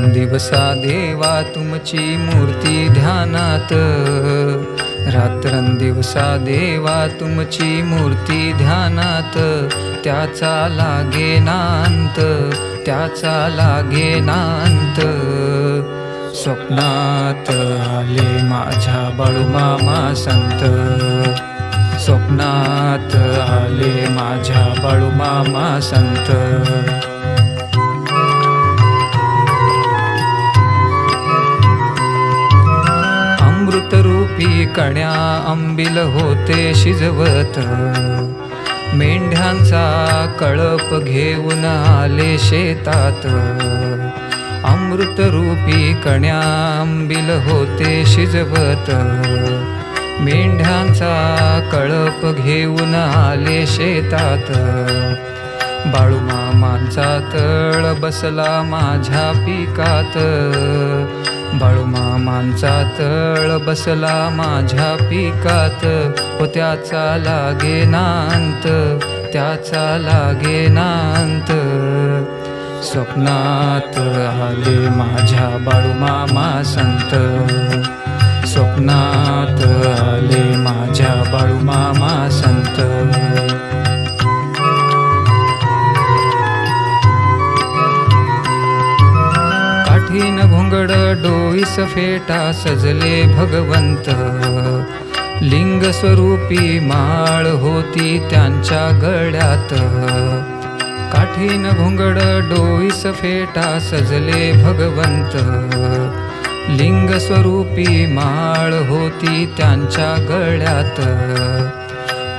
रात्रंदिवसा देवा तुमची मूर्ती ध्यानात, रात्रंदिवसा देवा तुमची मूर्ती ध्यानात, त्याचा लागेनांत, त्याचा लागेनांत. स्वप्नात आले माझ्या बाळूमामा संत, स्वप्नात आले माझ्या बाळूमामा संत. अमृतरूपी कण्या अंबिल होते शिजवत, मेंढ्यांचा कळप घेऊन आले शेतात. अमृतरूपी कण्या अंबिल होते शिजवत, मेंढ्यांचा कळप घेऊन आले शेतात. बाळूमामांचा तळ बसला माझ्या पिकात, बाळूमामांचा तळ बसला माझ्या पिकात. हो त्याचा लागेनांत, त्याचा लागेनांत. स्वप्नात आले माझ्या बाळूमामा संत, स्वप्नात आले माझ्या बाळूमामा संत. काठीन घोंगड डोईस फेटा सजले भगवंत, लिंग स्वरूपी माळ होती त्यांच्या गळ्यात. काठीन घोंगड डोईस फेटा सजले भगवंत, लिंग स्वरूपी माळ होती त्यांच्या गळ्यात.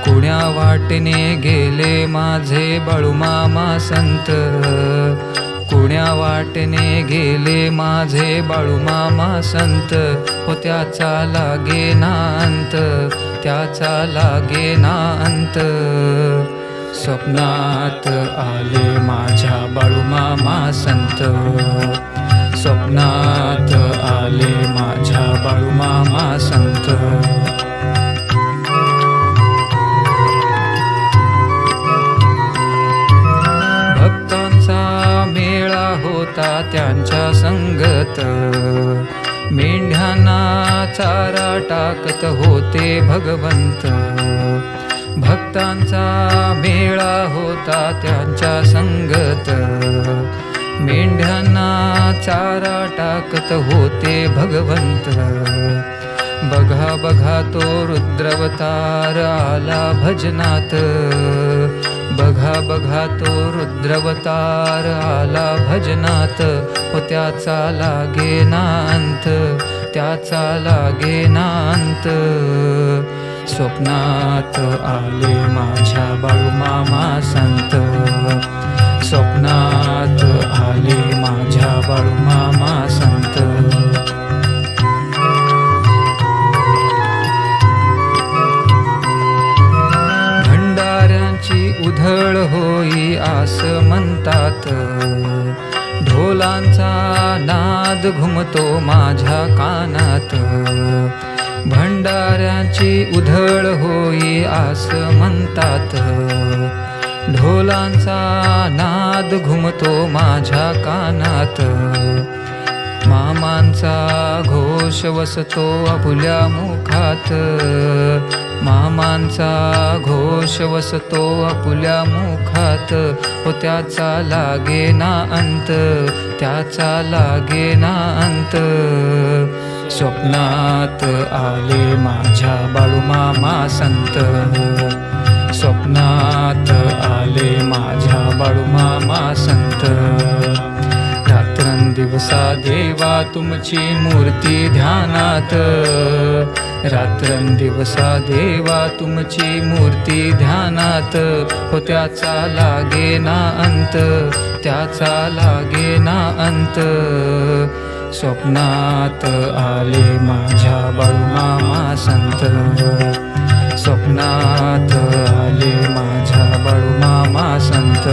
कुण्या वाटेने गेले माझे बाळूमामा संत, कुण्या वाटेने गेले माझे बाळूमामा संत. हो त्याचा लागेनांत, त्याचा लागेनांत. स्वप्नात आले माझ्या बाळूमामा संत, स्वप्नात आले माझ्या बाळूमामा संत. भक्तांचा मेळा होता त्यांच्या संगत, मेंढ्यांना चारा टाकत होते भगवंत. भक्तांचा मेळा होता त्यांच्या संगत, मेंढ्यांना चारा टाकत होते भगवंत. बघा बघा तो रुद्रावतार आला भजनात, बघा बघा तो रुद्रावतार आला भजनात. हो त्याचा लागेनांत, त्याचा लागेनांत. स्वप्नात आले माझ्या बाळूमामा संत, स्वप्नात आले माझ्या बाळूमामा संत. भंडाऱ्यांची उधळ होई आस म्हणतात, ढोलांचा नाद घुमतो माझ्या कानात. भंडाऱ्यांची उधळ होई आस म्हणतात, ढोलांचा नाद घुमतो माझ्या कानात. मामांचा घोष वसतो आपुल्या मुखात, मामांचा घोष वसतो आपुल्या मुखात. हो त्याचा लागेना अंत, त्याचा लागेना अंत. स्वप्नात आले माझ्या बाळूमामा संत, स्वप्नात आले माझ्या बाळूमामा संत. रात्रंदिवसा देवा तुमची मूर्ती ध्यानात, रात्रंदिवसा देवा तुमची मूर्ती ध्यानात. हो त्याचा लागेना अंत, त्याचा लागेना अंत. स्वप्नात आले माझ्या बाळूमामा संत, स्वप्नात आले माझ्या बाळूमामा संत.